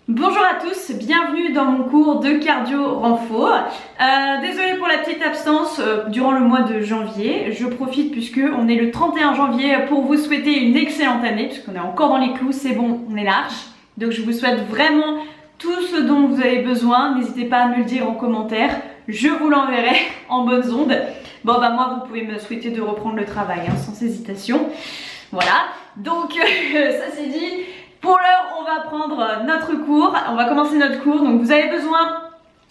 Bonjour à tous, bienvenue dans mon cours de cardio renfort. Désolée pour la petite absence durant le mois de janvier. Je profite puisque on est le 31 janvier pour vous souhaiter une excellente année puisqu'on est encore dans les clous, c'est bon, on est large. Donc je vous souhaite vraiment tout ce dont vous avez besoin. N'hésitez pas à me le dire en commentaire, je vous l'enverrai en bonnes ondes. Bon bah moi vous pouvez me souhaiter de reprendre le travail sans hésitation. Voilà, donc ça c'est dit. Pour l'heure, on va prendre notre cours, on va commencer notre cours. Donc vous avez besoin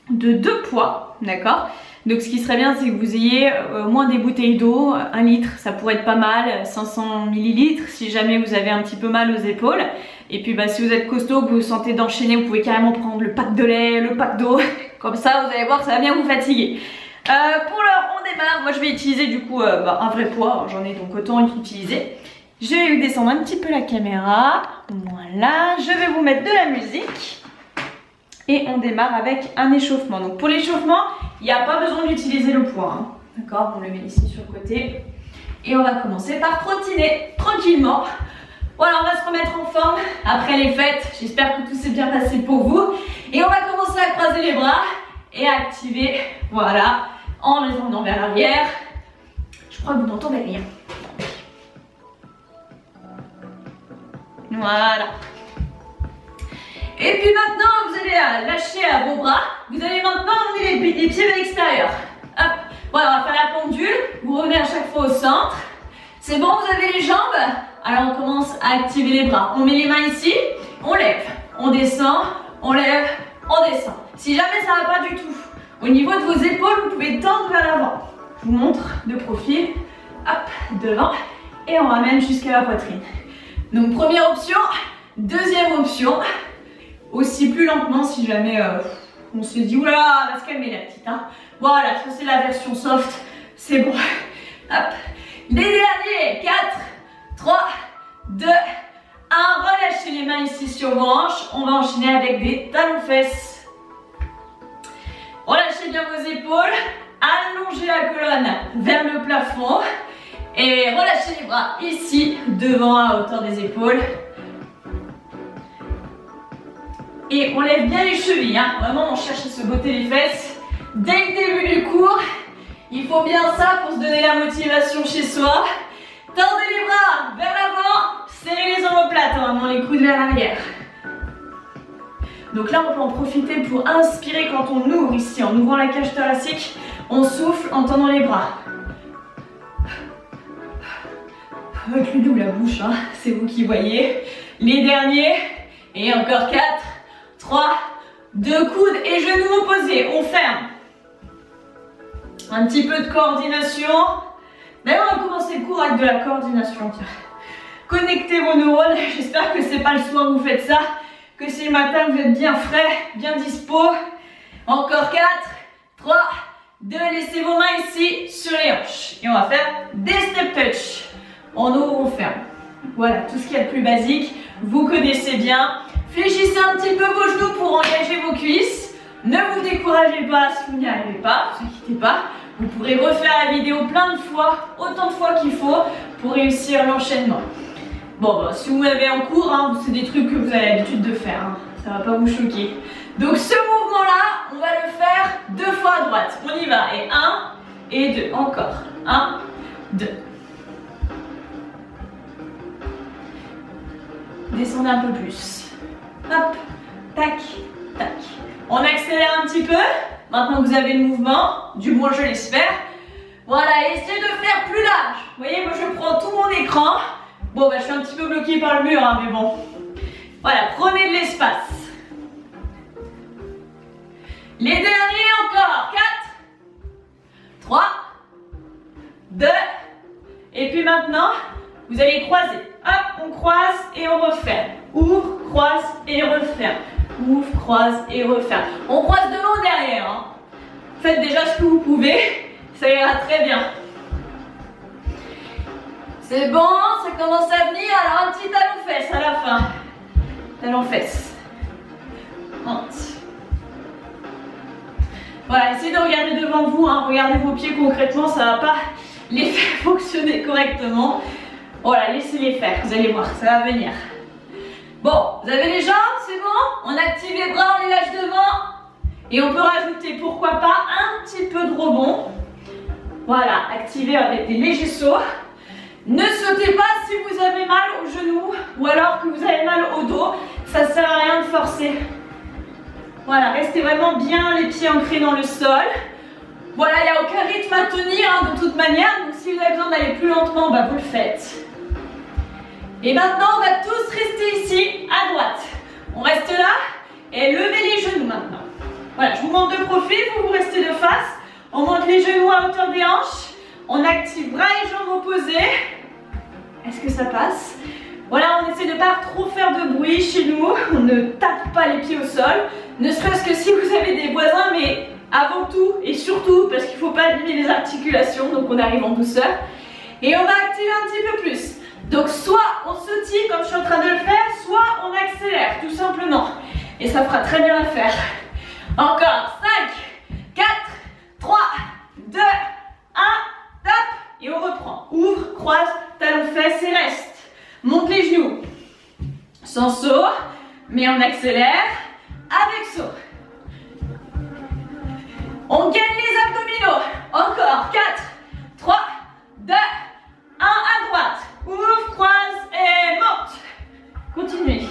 de 2 poids, d'accord? Donc ce qui serait bien, c'est que vous ayez au moins des bouteilles d'eau, 1 litre, ça pourrait être pas mal, 500 millilitres si jamais vous avez un petit peu mal aux épaules. Et puis bah, si vous êtes costaud, que vous sentez d'enchaîner, vous pouvez carrément prendre le pack de lait, le pack d'eau. Comme ça, vous allez voir que ça va bien vous fatiguer. Pour l'heure, on démarre. Moi, je vais utiliser du coup un vrai poids, j'en ai donc autant utiliser. Je vais descendre un petit peu la caméra, voilà, je vais vous mettre de la musique et on démarre avec un échauffement. Donc pour l'échauffement, il n'y a pas besoin d'utiliser le poids, d'accord? On le met ici sur le côté et on va commencer par trottiner tranquillement. Voilà, on va se remettre en forme après les fêtes, j'espère que tout s'est bien passé pour vous. Et on va commencer à croiser les bras et à activer, voilà, en les emmenant vers l'arrière. Je crois que vous n'entendez rien. Voilà. Et puis maintenant, vous allez lâcher à vos bras. Vous allez maintenant emmener les pieds vers l'extérieur. Hop. Voilà, on va faire la pendule. Vous revenez à chaque fois au centre. C'est bon, vous avez les jambes? Alors on commence à activer les bras. On met les mains ici, on lève, on descend, on lève, on descend. Si jamais ça ne va pas du tout, au niveau de vos épaules, vous pouvez tendre vers l'avant. Je vous montre de profil. Hop, devant. Et on ramène jusqu'à la poitrine. Donc première option, deuxième option, aussi plus lentement si jamais on se dit oulala, elle va se calmer la petite. Voilà, ça c'est la version soft, c'est bon. Hop. Les derniers, 4, 3, 2, 1, relâchez les mains ici sur vos hanches, on va enchaîner avec des talons-fesses. Relâchez bien vos épaules, allongez la colonne vers le plafond. Et relâchez les bras ici, devant à hauteur des épaules. Et on lève bien les chevilles, Vraiment, on cherche à se botter les fesses. Dès le début du cours, il faut bien ça pour se donner la motivation chez soi. Tendez les bras vers l'avant, serrez les omoplates, vraiment les coudes vers l'arrière. Donc là, on peut en profiter pour inspirer quand on ouvre ici, en ouvrant la cage thoracique. On souffle en tendant les bras. Avec le nez ou la bouche, c'est vous qui voyez. Les derniers, et encore 4, 3, 2 coudes et genoux opposés, on ferme. Un petit peu de coordination. D'ailleurs, on va commencer le cours avec de la coordination. Tiens. Connectez vos neurones, j'espère que c'est pas le soir que vous faites ça, que c'est le matin que vous êtes bien frais, bien dispo. Encore 4, 3, 2, laissez vos mains ici sur les hanches. Et on va faire des step touch. On ouvre, on ferme. Voilà, tout ce qui est le plus basique, vous connaissez bien. Fléchissez un petit peu vos genoux pour engager vos cuisses. Ne vous découragez pas si vous n'y arrivez pas, ne vous inquiétez pas. Vous pourrez refaire la vidéo plein de fois, autant de fois qu'il faut pour réussir l'enchaînement. Bon, bah, si vous l'avez en cours, c'est des trucs que vous avez l'habitude de faire. Ça ne va pas vous choquer. Donc ce mouvement-là, on va le faire 2 fois à droite. On y va. Et 1 et 2. Encore. 1, 2. Descendez un peu plus. Hop, tac, tac. On accélère un petit peu. Maintenant que vous avez le mouvement, du moins je l'espère. Voilà, essayez de faire plus large. Vous voyez, moi je prends tout mon écran. Bon, bah je suis un petit peu bloquée par le mur, mais bon. Voilà, prenez de l'espace. Les derniers encore. 4, 3, 2. Et puis maintenant, vous allez croiser. Hop, on croise et on referme. Ouvre, croise et referme. Ouvre, croise et referme. On croise devant, derrière. Faites déjà ce que vous pouvez. Ça ira très bien. C'est bon, ça commence à venir. Alors un petit talon-fesse à la fin. Talon-fesse. Voilà, essayez de regarder devant vous. Regardez vos pieds concrètement, ça ne va pas les faire fonctionner correctement. Voilà, laissez-les faire, vous allez voir, ça va venir. Bon, vous avez les jambes, c'est bon? On active Et on peut rajouter, pourquoi pas, un petit peu de rebond. Voilà, activez avec des légers sauts. Ne sautez pas si vous avez mal au genou ou alors que vous avez mal au dos. Ça sert à rien de forcer. Voilà, restez vraiment bien les pieds ancrés dans le sol. Voilà, il n'y a aucun rythme à tenir hein, de toute manière. Donc si vous avez besoin d'aller plus lentement, bah, vous le faites. Et maintenant, on va tous rester ici, à droite. On reste là et levez les genoux maintenant. Voilà, je vous montre de profil, vous restez de face. On monte les genoux à hauteur des hanches. On active bras et jambes opposés. Est-ce que ça passe? Voilà, on essaie de ne pas trop faire de bruit chez nous. On ne tape pas les pieds au sol. Ne serait-ce que si vous avez des voisins, mais avant tout et surtout, parce qu'il ne faut pas abîmer les articulations, donc on arrive en douceur. Et on va activer un petit peu plus. Donc soit on sautille comme je suis en train de le faire, soit on accélère, tout simplement. Et ça fera très bien l'affaire. Encore 5, 4, 3, 2, 1, top. Et on reprend. Ouvre, croise, talon fesses et reste. Monte les genoux. Sans saut, mais on accélère avec saut. On gagne les abdominaux. Encore 4, 3, 2, 1 à droite. Ouvre, croise et monte. Continuez.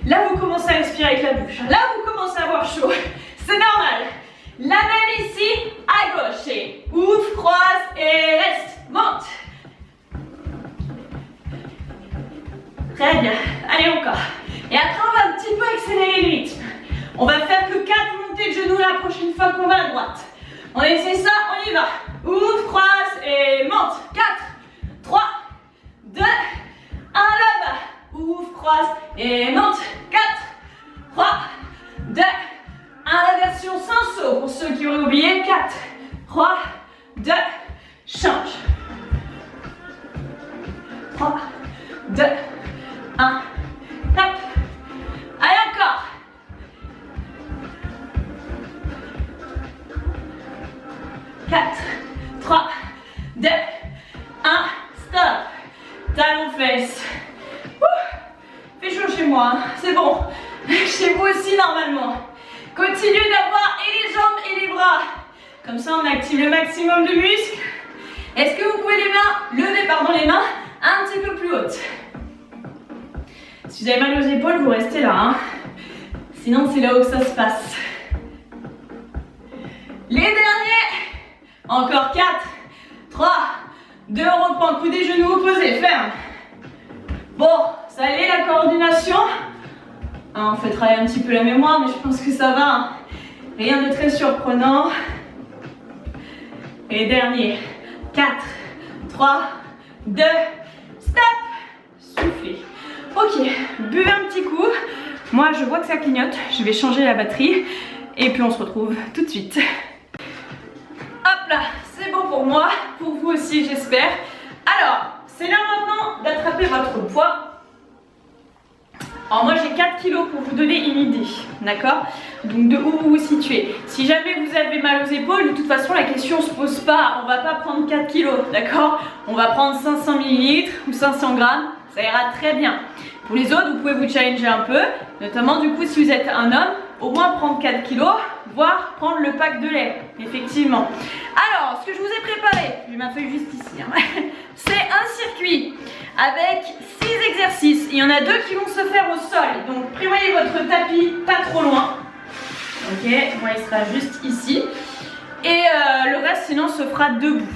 Là, vous commencez à respirer avec la bouche. Là, vous commencez à avoir chaud. C'est normal. La même ici, à gauche. Et ouvre, croise et reste. Monte. Très bien. Allez, encore. Et après, on va un petit peu accélérer le rythme. On va faire que 4 montées de genoux la prochaine fois qu'on va à droite. On essaie ça, on y va. Ouvre, croise et monte. 4, 3, 2, 1 là-bas. Ouvre, croise et monte. 4, 3, 2, 1 la version sans saut. Pour ceux qui auraient oublié, 4, 3, 2, change. 3, 2, 1, top. Allez encore. 4, 3, 2, 1, stop. Talon fesses. Fait chaud chez moi, hein. C'est bon. Chez vous aussi normalement. Continuez d'avoir et les jambes et les bras. Comme ça on active le maximum de muscles. Est-ce que vous pouvez lever les mains un petit peu plus hautes? Si vous avez mal aux épaules, vous restez là. Hein. Sinon c'est là où ça se passe. Les derniers. Encore 4, 3, 2, on reprend. Coup des genoux opposés, ferme. Bon, ça allait la coordination. On fait travailler un petit peu la mémoire, mais je pense que ça va. Hein. Rien de très surprenant. Et dernier. 4, 3, 2, stop. Soufflez. Ok, buvez un petit coup. Moi, je vois que ça clignote. Je vais changer la batterie. Et puis, on se retrouve tout de suite. Hop là, c'est bon pour moi. Pour vous aussi, j'espère. Alors, c'est l'heure maintenant d'attraper votre poids. Alors moi j'ai 4 kilos pour vous donner une idée, d'accord? Donc de où vous vous situez. Si jamais vous avez mal aux épaules, de toute façon la question se pose pas. On va pas prendre 4 kilos, d'accord? On va prendre 500 ml ou 500 grammes, ça ira très bien. Pour les autres, vous pouvez vous challenger un peu, notamment du coup si vous êtes un homme, au moins prendre 4 kilos, voire prendre le pack de lait, effectivement. Alors, ce que je vous ai préparé, j'ai ma feuille juste ici, hein, c'est un circuit avec 6 exercices. Il y en a 2 qui vont se faire au sol, donc prévoyez votre tapis pas trop loin. Ok, moi il sera juste ici. Et le reste sinon se fera debout.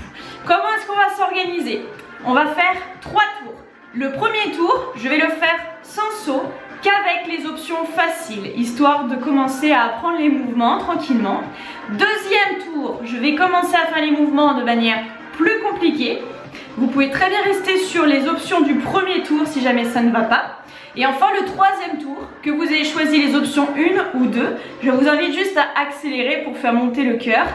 Comment est-ce qu'on va s'organiser? On va faire 3 tours. Le premier tour, je vais le faire sans saut, qu'avec les options faciles, histoire de commencer à apprendre les mouvements tranquillement. Deuxième tour, je vais commencer à faire les mouvements de manière plus compliquée. Vous pouvez très bien rester sur les options du premier tour si jamais ça ne va pas. Et enfin le troisième tour, que vous ayez choisi les options 1 ou 2, je vous invite juste à accélérer pour faire monter le cœur.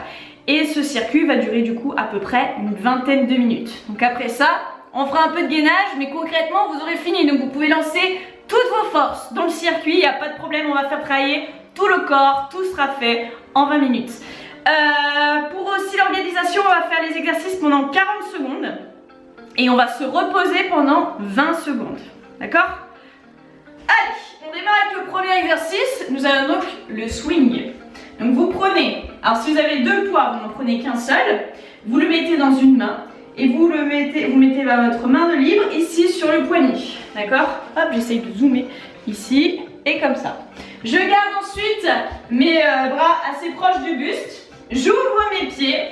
Et ce circuit va durer du coup à peu près une vingtaine de minutes. Donc après ça, on fera un peu de gainage, mais concrètement vous aurez fini. Donc vous pouvez lancer toutes vos forces dans le circuit, il n'y a pas de problème, on va faire travailler tout le corps, tout sera fait en 20 minutes. Pour aussi l'organisation, on va faire les exercices pendant 40 secondes et on va se reposer pendant 20 secondes. D'accord? Allez, on démarre avec le premier exercice, nous avons donc le swing. Donc vous prenez, alors si vous avez 2 poids, vous n'en prenez qu'un seul, vous le mettez dans une main et vous mettez votre main de libre ici sur le poignet. D'accord? Hop, j'essaye de zoomer ici et comme ça. Je garde ensuite mes bras assez proches du buste. J'ouvre mes pieds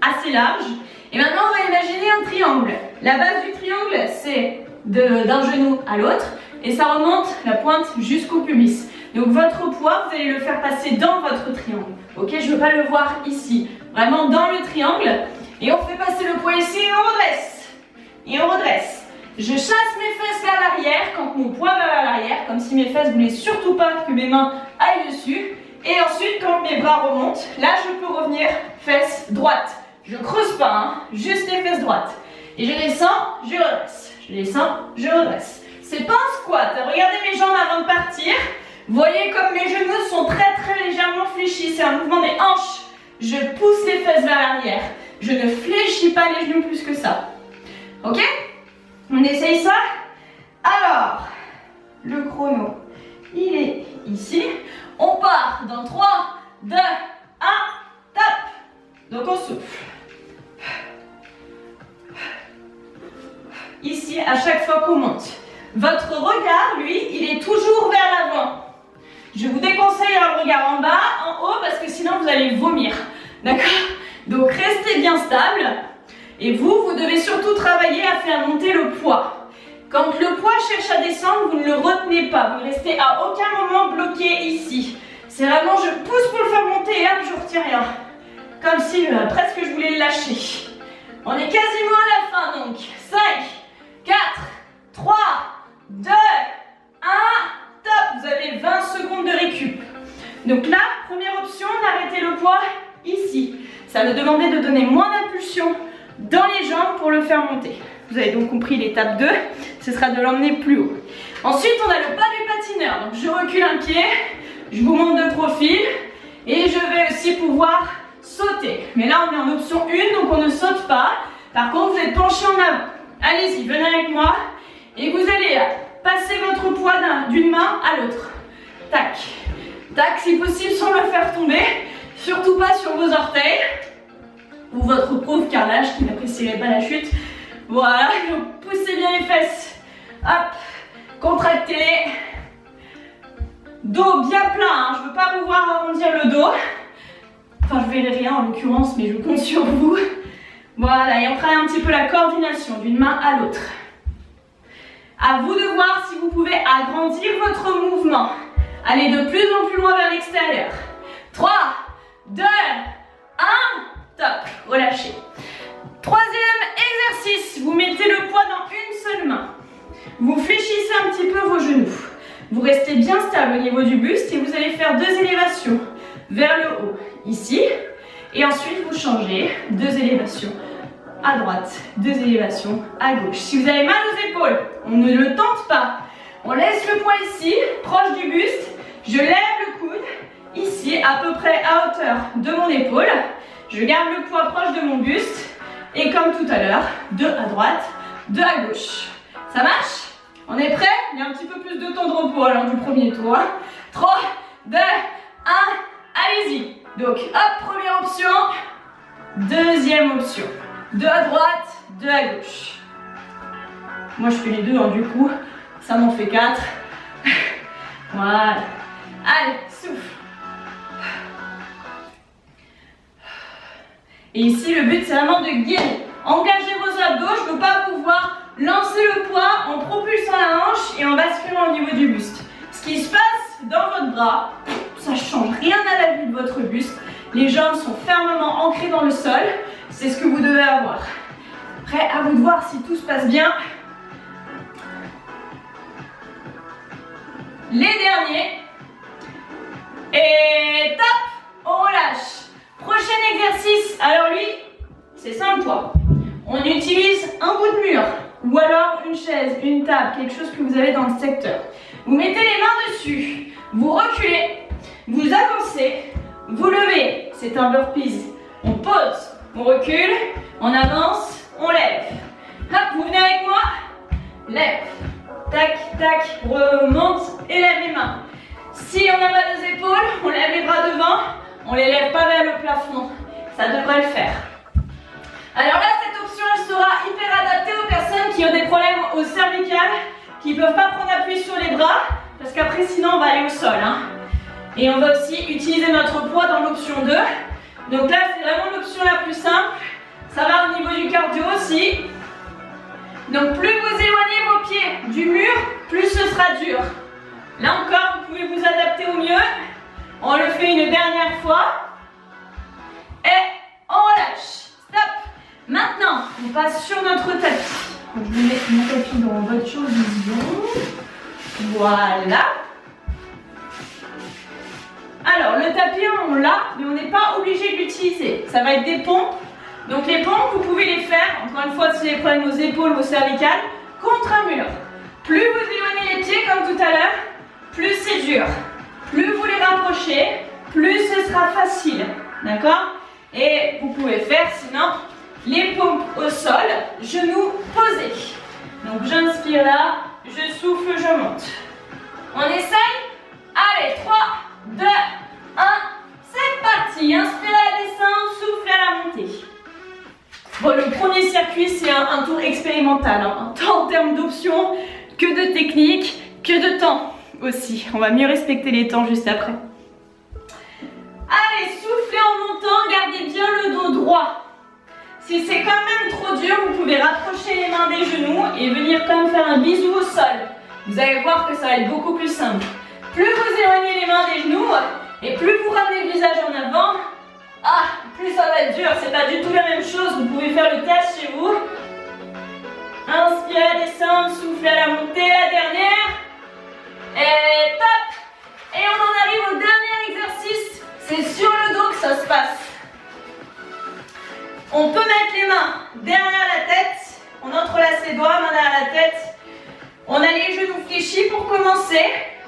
assez larges. Et maintenant, on va imaginer un triangle. La base du triangle, c'est d'un genou à l'autre. Et ça remonte la pointe jusqu'au pubis. Donc votre poids, vous allez le faire passer dans votre triangle. Ok, je ne veux pas le voir ici. Vraiment dans le triangle. Et on fait passer le poids ici et on redresse. Et on redresse. Je chasse mes fesses vers l'arrière quand mon poids va vers l'arrière, comme si mes fesses ne voulaient surtout pas que mes mains aillent dessus. Et ensuite, quand mes bras remontent, là je peux revenir fesses droites. Je creuse pas, hein, juste les fesses droites. Et je descends, je redresse. Je descends, je redresse. C'est pas un squat. Regardez mes jambes avant de partir. Vous voyez comme mes genoux sont très légèrement fléchis. C'est un mouvement des hanches. Je pousse les fesses vers l'arrière. Je ne fléchis pas les genoux plus que ça. Ok? On essaye ça? Alors, le chrono, il est ici. On part dans 3, 2, 1, top. Donc on souffle. Ici, à chaque fois qu'on monte. Votre regard, lui, il est toujours vers l'avant. Je vous déconseille un regard en bas, en haut, parce que sinon vous allez vomir. D'accord? Donc restez bien stable. Et vous devez surtout travailler à faire monter le poids. Quand le poids cherche à descendre, vous ne le retenez pas. Vous ne restez à aucun moment bloqué ici. C'est vraiment, je pousse pour le faire monter et hop, je retire rien. Comme si presque je voulais le lâcher. On est quasiment à la fin donc. 5, 4, 3, 2, 1, top. Vous avez 20 secondes de récup. Donc là, première option, d'arrêter le poids ici. Ça va demander de donner moins d'impulsion dans les jambes pour le faire monter. Vous avez donc compris l'étape 2, ce sera de l'emmener plus haut. Ensuite, on a le pas du patineur. Donc je recule un pied, je vous monte de profil et je vais aussi pouvoir sauter. Mais là, on est en option 1, donc on ne saute pas. Par contre, vous êtes penché en avant. Allez-y, venez avec moi et vous allez passer votre poids d'une main à l'autre. Tac, tac, si possible sans le faire tomber. Surtout pas sur vos orteils. Ou votre pauvre carrelage qui n'apprécierait pas la chute. Voilà, donc poussez bien les fesses. Hop, contractez-les. Dos bien plein, hein. Je ne veux pas vous voir arrondir le dos. Enfin, je verrai rien en l'occurrence, mais je compte sur vous. Voilà, et on travaille un petit peu la coordination d'une main à l'autre. À vous de voir si vous pouvez agrandir votre mouvement. Allez de plus en plus loin vers l'extérieur. 3, 2, 1, top, relâchez. Troisième exercice, vous mettez le poids dans une seule main. Vous fléchissez un petit peu vos genoux. Vous restez bien stable au niveau du buste et vous allez faire 2 élévations vers le haut, ici. Et ensuite, vous changez, 2 élévations à droite, 2 élévations à gauche. Si vous avez mal aux épaules, on ne le tente pas. On laisse le poids ici, proche du buste. Je lève le coude, ici, à peu près à hauteur de mon épaule. Je garde le poids proche de mon buste. Et comme tout à l'heure, 2 à droite, 2 à gauche. Ça marche? On est prêt? Il y a un petit peu plus de temps de repos alors du premier tour. 3, 2, 1, allez-y. Donc, hop, première option. Deuxième option. 2 à droite, 2 à gauche. Moi, je fais les deux, hein, du coup. Ça m'en fait 4. Voilà. Allez, souffle. Et ici, le but, c'est vraiment de guérir. Engagez vos abdos. Je ne veux pas vous voir lancer le poids en propulsant la hanche et en basculant au niveau du buste. Ce qui se passe dans votre bras, ça ne change rien à la vue de votre buste. Les jambes sont fermement ancrées dans le sol. C'est ce que vous devez avoir. Après, à vous de voir si tout se passe bien. Les derniers. Et top, on relâche. Prochain exercice, alors lui, c'est sans le poids. On utilise un bout de mur ou alors une chaise, une table, quelque chose que vous avez dans le secteur. Vous mettez les mains dessus, vous reculez, vous avancez, vous levez, c'est un burpees. On pose, on recule, on avance, on lève. Hop, vous venez avec moi, lève, tac, tac, remonte et lève les mains. Si on a mal aux épaules, on lève les bras devant, on les lève pas vers le plafond. Ça devrait le faire. Alors là, cette option, elle sera hyper adaptée aux personnes qui ont des problèmes au cervical, qui ne peuvent pas prendre appui sur les bras, parce qu'après, sinon, on va aller au sol. Et on va aussi utiliser notre poids dans l'option 2. Donc là, c'est vraiment l'option la plus simple. Ça va au niveau du cardio aussi. Donc plus vous éloignez vos pieds du mur, plus ce sera dur. Là encore, vous pouvez vous adapter au mieux. On le fait une dernière fois. Et on relâche. Stop. Maintenant, on passe sur notre tapis. Je vais mettre mon tapis dans votre champ de vision. Voilà. Alors, le tapis, on l'a, mais on n'est pas obligé de l'utiliser. Ça va être des pompes. Donc les pompes, vous pouvez les faire, encore une fois, si vous avez des problèmes aux épaules ou aux cervicales, contre un mur. Plus vous éloignez les pieds, comme tout à l'heure, plus c'est dur. Plus vous les rapprochez, plus ce sera facile. D'accord? Et vous pouvez faire, sinon, les pompes au sol, genoux posés. Donc j'inspire là, je souffle, je monte. On essaye? Allez, 3, 2, 1, c'est parti. Inspire à la descente, souffle à la montée. Bon, le premier circuit, c'est un tour expérimental, tant en termes d'options que de technique, que de temps aussi. On va mieux respecter les temps juste après. Allez, soufflez en montant, gardez bien le dos droit. Si c'est quand même trop dur, vous pouvez rapprocher les mains des genoux et venir comme faire un bisou au sol. Vous allez voir que ça va être beaucoup plus simple. Plus vous éloignez les mains des genoux et plus vous ramenez le visage en avant, plus ça va être dur, c'est pas du tout la même chose, vous pouvez faire le test chez vous. Inspirez, descendre, soufflez à la montée, la dernière. Et top. Et on en arrive au dernier exercice, c'est sur le dos que ça se passe. On peut mettre les mains derrière la tête, on entrelace les doigts, main derrière la tête. On a les genoux fléchis pour commencer,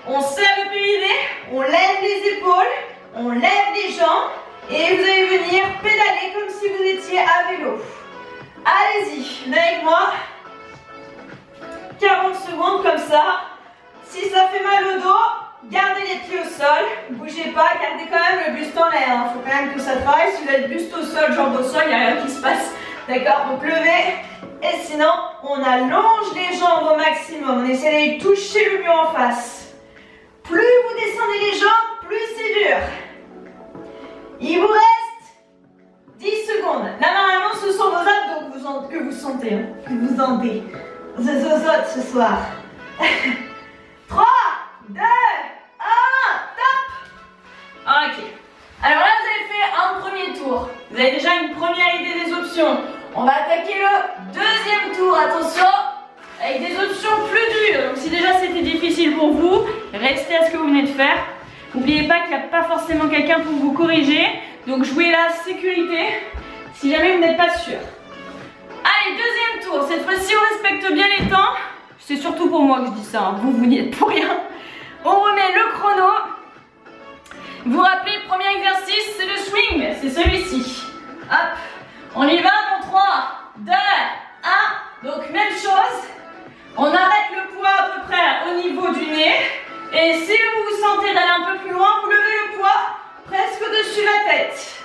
on serre le périnée, on lève les épaules, on lève les jambes. Et vous allez venir pédaler comme si vous étiez à vélo. Allez-y, venez avec moi. 40 secondes comme ça. Si ça fait mal au dos, gardez les pieds au sol. Bougez pas, gardez quand même le buste en l'air. Il faut quand même que ça travaille. Si vous êtes buste au sol, jambes au sol, il n'y a rien qui se passe. D'accord? Donc levez. Et sinon, on allonge les jambes au maximum. On essaie d'aller toucher le mur en face. Plus vous descendez les jambes, plus c'est dur. Il vous reste 10 secondes. Là, normalement, ce sont vos abdos que vous sentez, que vous sentez. Vous zozote ce soir. 3, 2, 1, top. Ok. Alors là, vous avez fait un premier tour. Vous avez déjà une première idée des options. On va attaquer le deuxième tour. Attention, avec des options plus dures. Donc si déjà c'était difficile pour vous, restez à ce que vous venez de faire. N'oubliez pas qu'il n'y a pas forcément quelqu'un pour vous corriger. Donc jouez la sécurité si jamais vous n'êtes pas sûr. Allez, deuxième tour. Cette fois-ci, on respecte bien les temps. C'est surtout pour moi que je dis ça. Vous n'y êtes pour rien. On remet le chrono. Vous vous rappelez, le premier exercice, c'est le swing. C'est celui-ci. Hop. On y va dans 3, 2, 1. Donc même chose. On arrête le poids à peu près au niveau du nez. Et si vous vous sentez d'aller un peu plus loin, vous levez le poids presque au-dessus de la tête.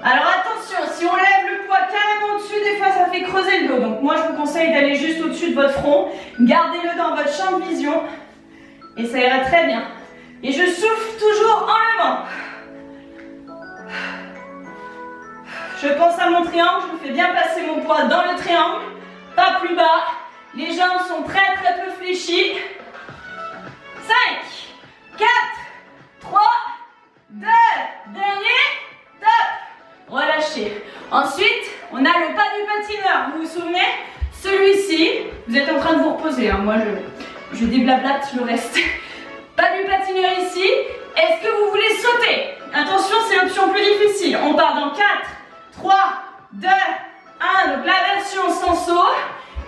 Alors attention, si on lève le poids carrément au-dessus, des fois ça fait creuser le dos. Donc moi je vous conseille d'aller juste au-dessus de votre front. Gardez-le dans votre champ de vision. Et ça ira très bien. Et je souffle toujours en levant. Je pense à mon triangle, je fais bien passer mon poids dans le triangle. Pas plus bas. Les jambes sont très peu fléchies. 5, 4, 3, 2, dernier, top. Relâchez. Ensuite, on a le pas du patineur. Vous vous souvenez? Celui-ci, vous êtes en train de vous reposer. Moi, je déblablate le reste. Pas du patineur ici. Est-ce que vous voulez sauter? Attention, c'est l'option plus difficile. On part dans 4, 3, 2, 1. Donc la version sans saut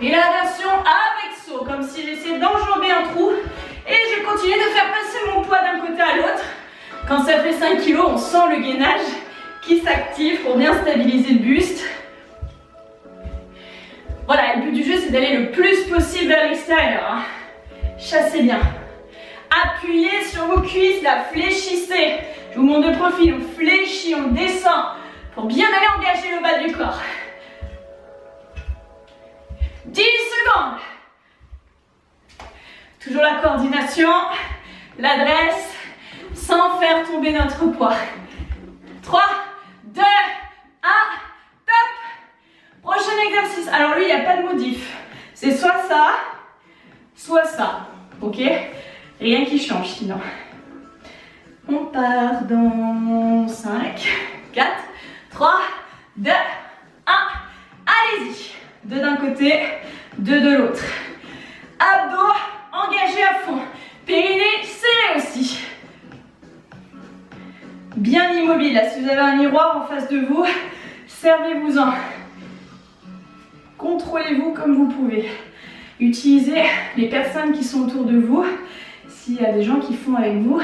et la version avec saut. Comme si j'essayais d'enjamber un trou. Et je continue de faire passer mon poids d'un côté à l'autre. Quand ça fait 5 kg, on sent le gainage qui s'active pour bien stabiliser le buste. Voilà, le but du jeu, c'est d'aller le plus possible vers l'extérieur. Chassez bien. Appuyez sur vos cuisses, là, fléchissez. Je vous montre de profil, on fléchit, on descend pour bien aller engager le bas du corps. 10 secondes. Toujours la coordination, l'adresse, sans faire tomber notre poids. 3, 2, 1, top. Prochain exercice. Alors lui, il n'y a pas de modif. C'est soit ça. Ok? Rien qui change sinon. On part dans 5, 4, 3, 2, 1. Allez-y. 2 d'un côté, 2 de l'autre. Abdos engagés à fond. Périnée serré aussi. Bien immobile. Là, si vous avez un miroir en face de vous, servez-vous-en. Contrôlez-vous comme vous pouvez. Utilisez les personnes qui sont autour de vous. S'il y a des gens qui font avec vous,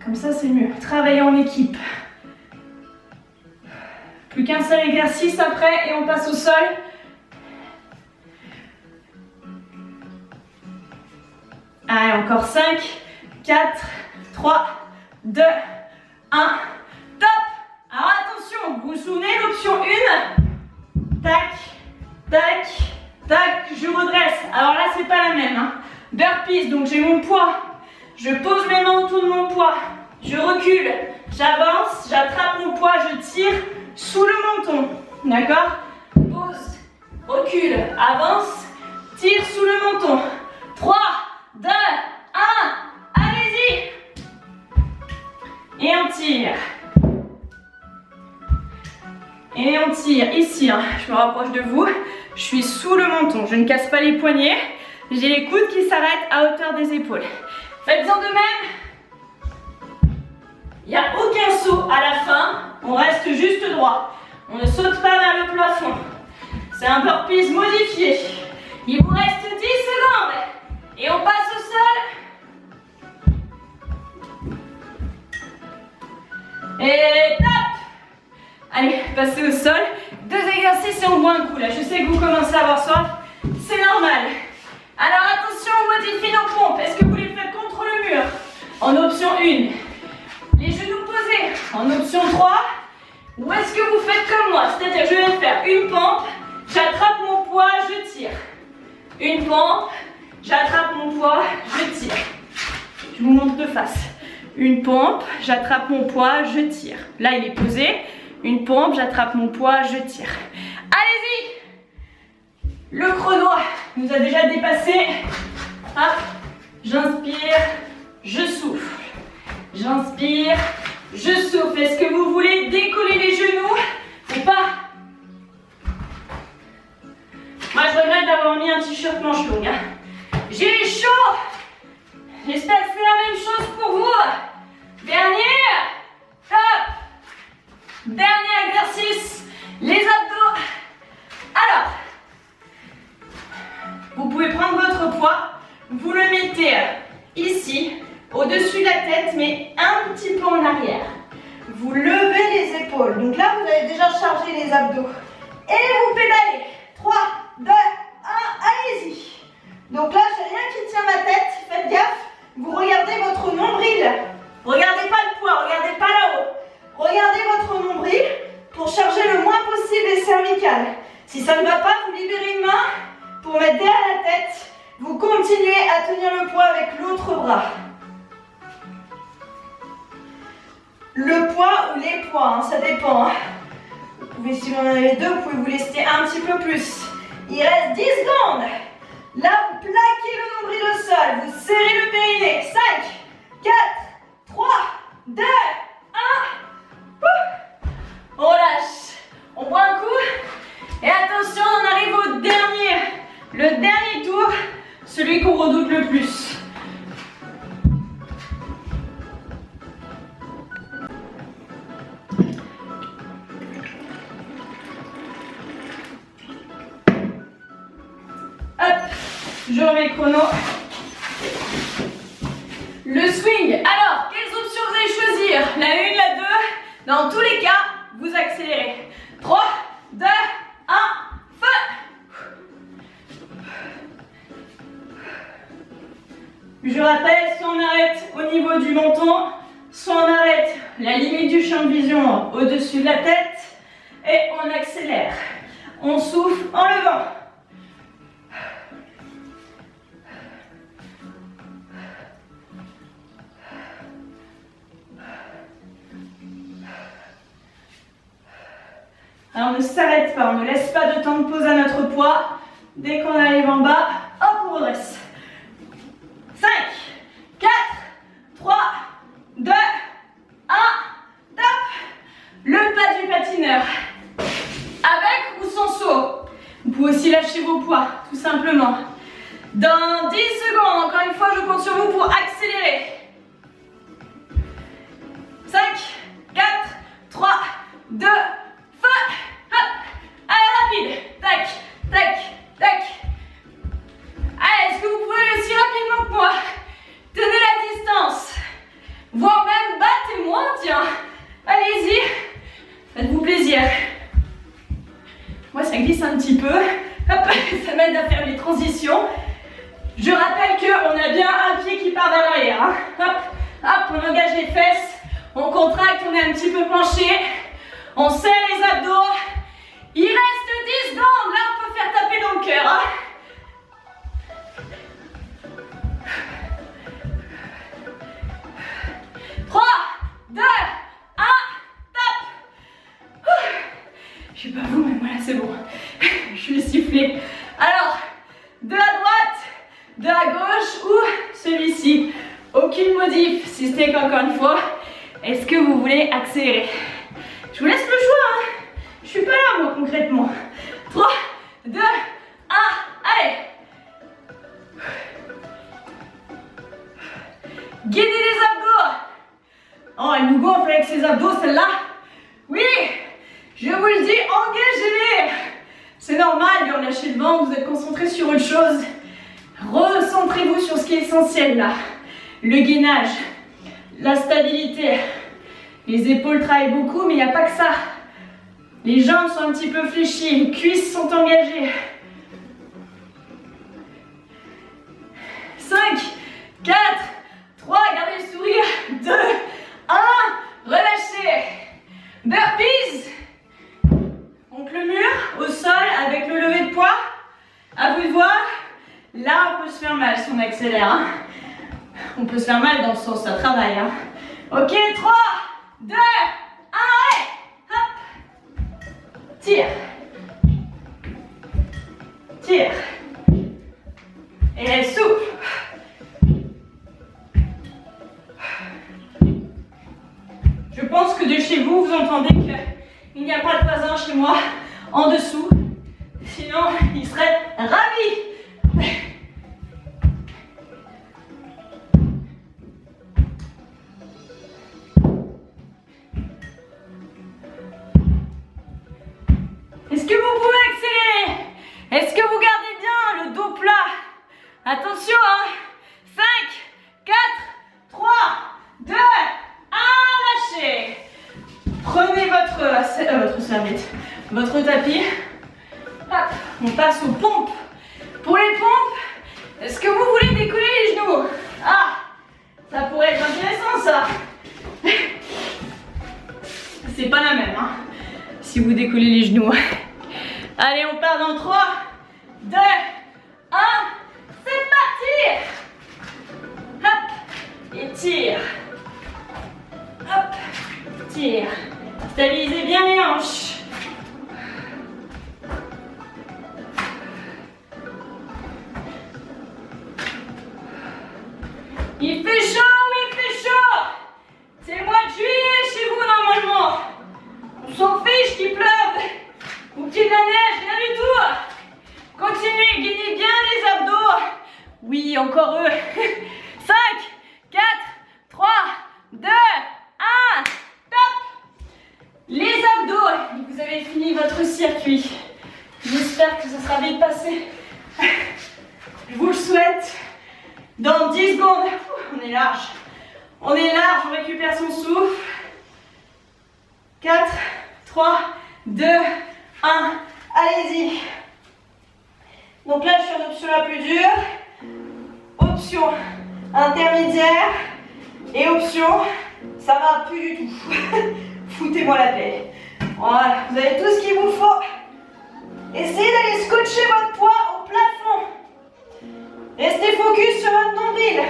comme ça c'est mieux. Travaillez en équipe. Plus qu'un seul exercice après et on passe au sol. Allez, encore 5, 4, 3, 2, 1. Top! Alors attention, vous vous souvenez l'option 1? Tac, tac, tac, je redresse. Alors là, c'est pas la même. Hein. Burpees, donc j'ai mon poids. Je pose mes mains autour de mon poids. Je recule, j'avance, j'attrape mon poids, je tire sous le menton. D'accord? Pose, recule, avance, tire sous le menton. 3, 2, 1, allez-y! Et on tire. Et on tire. Ici, hein, je me rapproche de vous. Je suis sous le menton. Je ne casse pas les poignets. J'ai les coudes qui s'arrêtent à hauteur des épaules. Faites-en de même. Il n'y a aucun saut à la fin. On reste juste droit. On ne saute pas vers le plafond. C'est un burpees modifié. Il vous reste 10 secondes. Et on passe au sol. Et top! Allez, passez au sol. 2 exercices et on boit un coup là. Je sais que vous commencez à avoir soif. C'est normal. Alors attention, on modifie nos pompes. Est-ce que vous les faites contre le mur? En option 1. Les genoux posés. En option 3. Ou est-ce que vous faites comme moi? C'est-à-dire je vais faire une pompe, j'attrape mon poids, je tire. Une pompe, j'attrape mon poids, je tire. Je vous montre de face. Une pompe, j'attrape mon poids, je tire. Là, il est posé. Une pompe, j'attrape mon poids, je tire. Allez-y! Le chrono nous a déjà dépassé. Hop, j'inspire, je souffle. J'inspire, je souffle. Est-ce que vous voulez décoller les genoux ou pas? Moi, je regrette d'avoir mis un t-shirt manche longue. Hein. J'ai chaud! J'espère que c'est la même chose pour vous. Dernier, top. Dernier exercice, les abdos. Alors, vous pouvez prendre votre poids, vous le mettez ici, au-dessus de la tête, mais un petit peu en arrière. Vous levez les épaules. Donc là, vous avez déjà chargé les abdos. Et vous pédalez. 3, 2, 1, allez-y. Donc là, j'ai rien qui tient ma tête. Faites gaffe. Vous regardez votre nombril. Regardez pas le poids, regardez pas là-haut. Regardez votre nombril pour charger le moins possible les cervicales. Si ça ne va pas, vous libérez une main pour mettre derrière la tête. Vous continuez à tenir le poids avec l'autre bras. Le poids ou les poids, hein, ça dépend. Hein. Vous pouvez, si vous en avez 2, vous pouvez vous laisser un petit peu plus. Il reste 10 secondes. Là, vous plaquez le nombril au sol. Vous serrez le périnée. 5, 4, 3, 2, 1. On lâche. On boit un coup. Et attention, on arrive au dernier. Le dernier tour. Celui qu'on redoute le plus. Hop, je remets le chrono. Le swing. Alors, quelles options vous allez choisir? La 1, la 2. Dans tous les cas, vous accélérez. 3, 2, 1, feu! Je rappelle, si on arrête au niveau menton, soit on arrête la limite du champ de vision au-dessus de la tête et on accélère. On souffle en levant. Alors on ne s'arrête pas, on ne laisse pas de temps de pause à notre poids. Dès qu'on arrive en bas, hop, on redresse. 5, 4, 3, 2, 1, top. Le pas du patineur. Avec ou sans saut. Vous pouvez aussi lâcher vos poids, tout simplement. Dans 10 secondes, encore une fois, je compte sur vous pour accélérer. 5, 4, 3, 2, feu. Hop. Allez, rapide. Tac, tac, tac. Allez, est-ce que vous pouvez aussi rapidement que moi? Tenez la distance. Voire même battez moins, tiens. Allez-y. Faites-vous plaisir. Moi, ça glisse un petit peu. Hop, ça m'aide à faire les transitions. Je rappelle qu'on a bien un pied qui part vers l'arrière. Hein. Hop, hop, on engage les fesses. On contracte, on est un petit peu penché. On serre les abdos. Il reste 10 secondes. Là, on peut faire taper dans le cœur. Hein. 3, 2, 1, top. Je sais pas vous, mais moi là c'est bon. Je suis sifflée. Alors, de la droite, de la gauche ou celui-ci. Aucune modif, si ce n'est qu'encore une fois, est-ce que vous voulez accélérer? Je vous laisse le choix. Hein. Je suis pas là moi concrètement. 3, 2, 1, allez. Guidez les abdos. Oh, elle nous gonfle avec ses abdos, celle-là. Oui, je vous le dis, engagez-les. C'est normal de relâcher le ventre, vous êtes concentré sur autre chose. Recentrez-vous sur ce qui est essentiel là. Le gainage, la stabilité. Les épaules travaillent beaucoup, mais il n'y a pas que ça. Les jambes sont un petit peu fléchies, les cuisses sont engagées. 5, 4, 3, gardez le sourire. 2, 1, relâchez. Burpees. Donc le mur au sol avec le lever de poids. À vous de voir. Là, on peut se faire mal si on accélère. Hein. On peut se faire mal dans le sens, ça travaille. Hein. Ok, 3, 2, 1, allez. Hop. Tire. Tire. Et souffle. Je pense que de chez vous, vous entendez qu'il n'y a pas de voisin chez moi en dessous. Sinon, il serait ravi. Est-ce que vous pouvez accélérer? Est-ce que vous gardez bien le dos plat? Attention, hein. 5, 4, 3, 2, 1, lâchez. Prenez votre serviette, votre tapis. Hop, on passe aux pompes. Pour les pompes, est-ce que vous voulez décoller les genoux? Ah, ça pourrait être intéressant ça. C'est pas la même, hein, si vous décollez les genoux. Allez, on part dans 3, 2, 1, c'est parti. Hop, et tire. Hop, tire. Stabilisez bien les hanches. Il fait chaud, oui, il fait chaud. C'est le mois de juillet chez vous normalement. On s'en fiche qu'il pleuve ou qu'il y ait de la neige, rien du tout. Continuez, gagnez bien les abdos. Oui, encore eux. 5, 4, 3, 2, 1, top. Les abdos, vous avez fini votre circuit. J'espère que ça sera vite passé. Je vous le souhaite. Dans 10 secondes, on est large. On est large, on récupère son souffle. 4, 3, 2, 1. Allez-y. Donc là, je suis en option la plus dure. Option intermédiaire. Et option, ça va plus du tout. Foutez-moi la paix. Voilà, vous avez tout ce qu'il vous faut. Essayez d'aller scotcher votre poids au plafond. Restez focus sur votre nombril.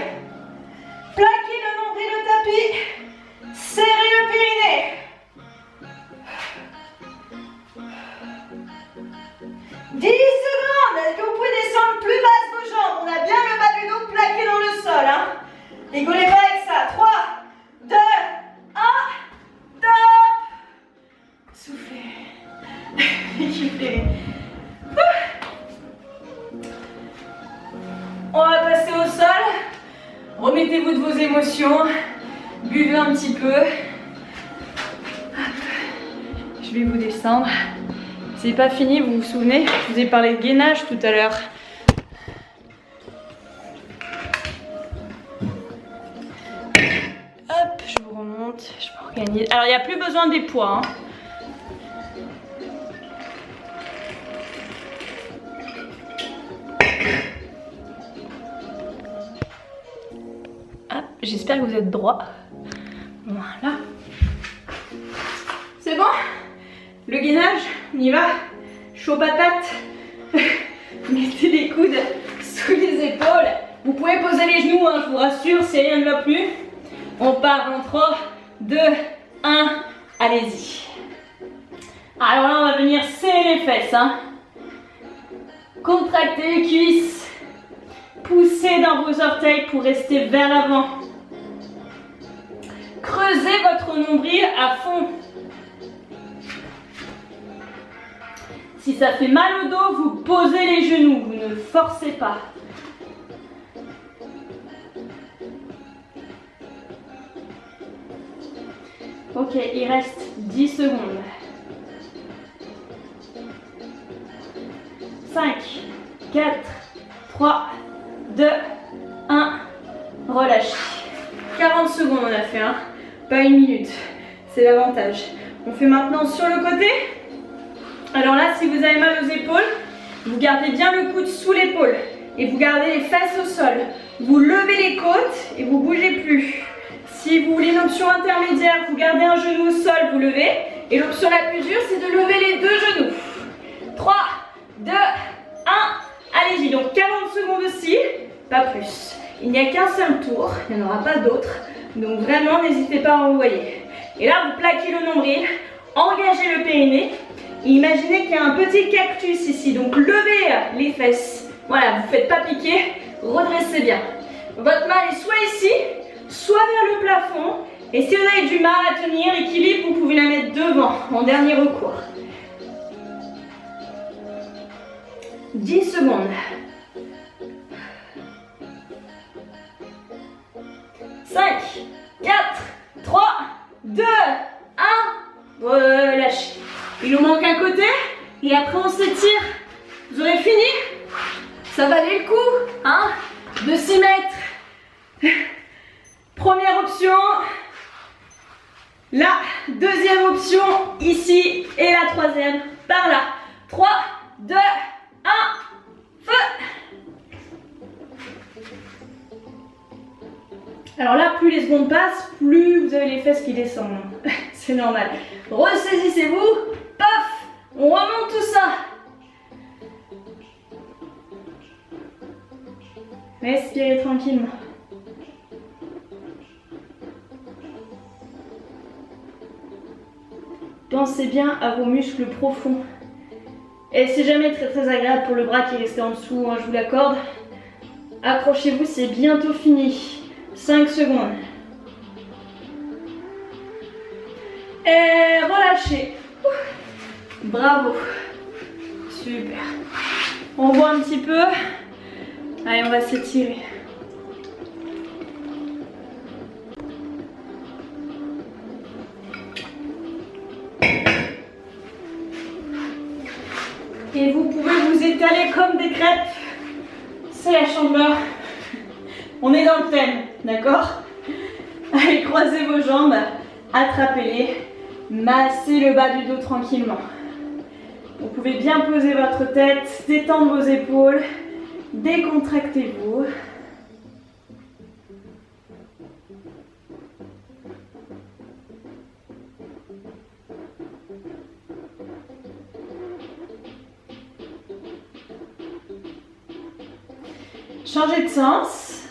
Plaquez le nombril au tapis. Serrez le périnée. 10 secondes. Est-ce que vous pouvez descendre plus basse vos jambes? On a bien le bas du dos plaqué dans le sol. Hein. Rigolez pas avec ça. 3, 2, 1. Top. Soufflez. Récupérez. On va passer au sol. Remettez-vous de vos émotions. Buvez un petit peu. Je vais vous descendre. C'est pas fini, vous vous souvenez? Je vous ai parlé de gainage tout à l'heure. Hop, je vous remonte. Je m'organise. Alors, il n'y a plus besoin des poids. Hein. J'espère que vous êtes droit. Voilà. C'est bon? Le gainage, on y va. Chaud patate. Mettez les coudes sous les épaules. Vous pouvez poser les genoux, hein, je vous rassure, si rien ne va plus. On part en 3, 2, 1. Allez-y. Alors là, on va venir serrer les fesses. Hein. Contractez les cuisses. Poussez dans vos orteils pour rester vers l'avant. Creusez votre nombril à fond. Si ça fait mal au dos, vous posez les genoux, vous ne forcez pas. Ok, il reste 10 secondes. 5, 4, 3, 2, 1. Relâchez. 40 secondes on a fait, hein. Pas une minute. C'est l'avantage. On fait maintenant sur le côté. Alors là, si vous avez mal aux épaules, vous gardez bien le coude sous l'épaule et vous gardez les fesses au sol. Vous levez les côtes et vous bougez plus. Si vous voulez une option intermédiaire, vous gardez un genou au sol, vous levez. Et l'option la plus dure, c'est de lever les deux genoux. 3, 2, 1. Allez-y, donc 40 secondes aussi, pas plus. Il n'y a qu'un seul tour, il n'y en aura pas d'autres. Donc vraiment, n'hésitez pas à envoyer. Et là, vous plaquez le nombril, engagez le périnée. Et imaginez qu'il y a un petit cactus ici. Donc levez les fesses. Voilà, vous ne faites pas piquer, redressez bien. Votre main est soit ici, soit vers le plafond. Et si vous avez du mal à tenir l'équilibre, vous pouvez la mettre devant, en dernier recours. 10 secondes. 5, 4, 3, 2, 1. Relâchez. Il nous manque un côté et après on s'étire. Vous aurez fini? Ça valait le coup, hein, de s'y mettre. Première option. La deuxième option ici et la troisième par là. 3, 2, 1, feu. Alors là, plus les secondes passent, plus vous avez les fesses qui descendent. C'est normal. Ressaisissez-vous. Paf, on remonte tout ça. Respirez tranquillement. Pensez bien à vos muscles profonds. Et c'est jamais très agréable pour le bras qui est resté en dessous, hein, je vous l'accorde. Accrochez-vous, c'est bientôt fini. 5 secondes. Et relâchez. Bravo. Super. On voit un petit peu. Allez, on va s'étirer. Et vous pouvez vous étaler comme des crêpes. C'est la chandeleur. On est dans le thème, d'accord? Allez, croisez vos jambes, attrapez-les, massez le bas du dos tranquillement. Vous pouvez bien poser votre tête, détendre vos épaules, décontractez-vous. Changez de sens.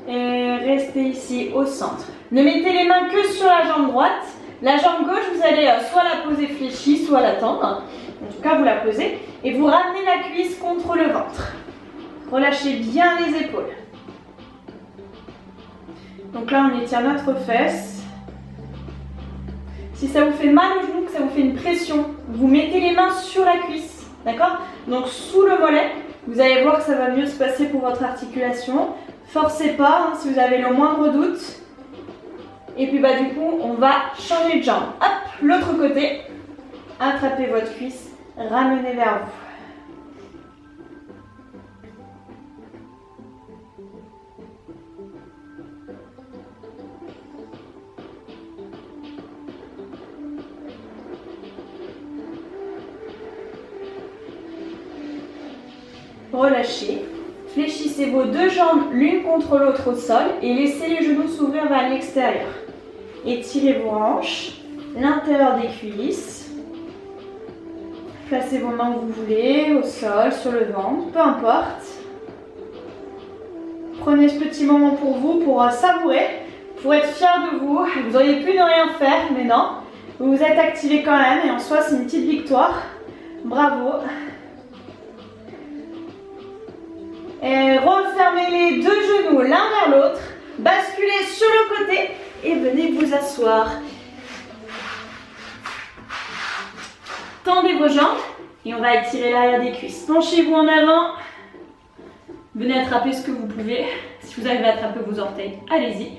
Et restez ici au centre. Ne mettez les mains que sur la jambe droite. La jambe gauche, vous allez soit la poser fléchie, soit la tendre. En tout cas, vous la posez. Et vous ramenez la cuisse contre le ventre. Relâchez bien les épaules. Donc là, on étire notre fesse. Si ça vous fait mal au genou, que ça vous fait une pression, vous mettez les mains sur la cuisse. D'accord? Donc sous le mollet, vous allez voir que ça va mieux se passer pour votre articulation. Forcez pas hein, si vous avez le moindre doute. Et puis du coup, on va changer de jambe. Hop, l'autre côté. Attrapez votre cuisse, ramenez vers vous. Relâchez. Fléchissez vos deux jambes l'une contre l'autre au sol et laissez les genoux s'ouvrir vers l'extérieur. Étirez vos hanches, l'intérieur des cuisses. Placez vos mains où vous voulez, au sol, sur le ventre, peu importe. Prenez ce petit moment pour vous, pour savourer, pour être fier de vous. Vous auriez pu ne rien faire, mais non. Vous vous êtes activé quand même et en soi, c'est une petite victoire. Bravo. Et refermez les deux genoux l'un vers l'autre, basculez sur le côté et venez vous asseoir. Tendez vos jambes et on va étirer l'arrière des cuisses. Penchez-vous en avant. Venez attraper ce que vous pouvez. Si vous arrivez à attraper vos orteils, allez-y.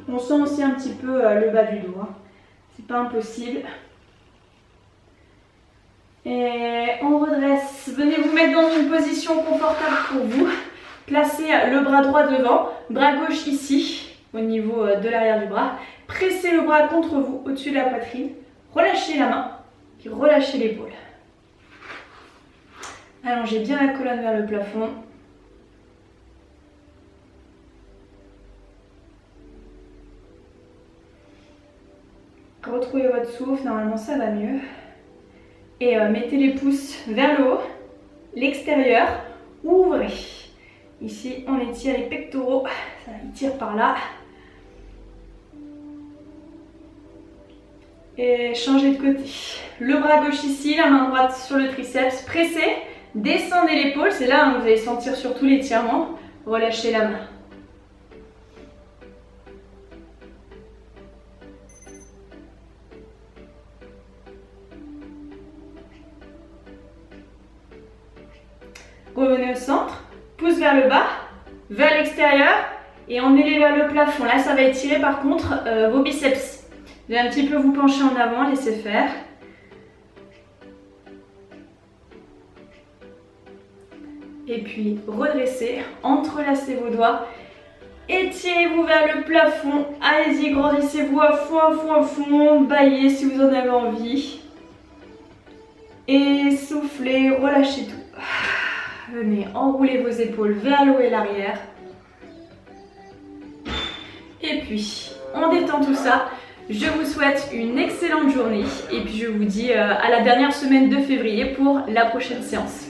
On sent aussi un petit peu le bas du dos. Hein. C'est pas impossible. Et on redresse. Venez vous mettre dans une position confortable pour vous. Placez le bras droit devant, bras gauche ici, au niveau de l'arrière du bras. Pressez le bras contre vous, au-dessus de la poitrine. Relâchez la main, puis relâchez l'épaule. Allongez bien la colonne vers le plafond. Retrouvez votre souffle, normalement ça va mieux. Et mettez les pouces vers le haut, l'extérieur, ouvrez. Ici, on étire les pectoraux, ça étire par là. Et changez de côté. Le bras gauche ici, la main droite sur le triceps, pressez, descendez l'épaule, c'est là où vous allez sentir surtout l'étirement. Relâchez la main. Revenez au centre, pouce vers le bas, vers l'extérieur et emmenez-les vers le plafond. Là, ça va étirer par contre vos biceps. Vous allez un petit peu vous pencher en avant, laissez faire. Et puis redressez, entrelacez vos doigts, étirez-vous vers le plafond. Allez-y, grandissez-vous à fond, baillez si vous en avez envie. Et soufflez, relâchez tout. Venez enrouler vos épaules vers le haut et l'arrière. Et puis, on détend tout ça. Je vous souhaite une excellente journée. Et puis, je vous dis à la dernière semaine de février pour la prochaine séance.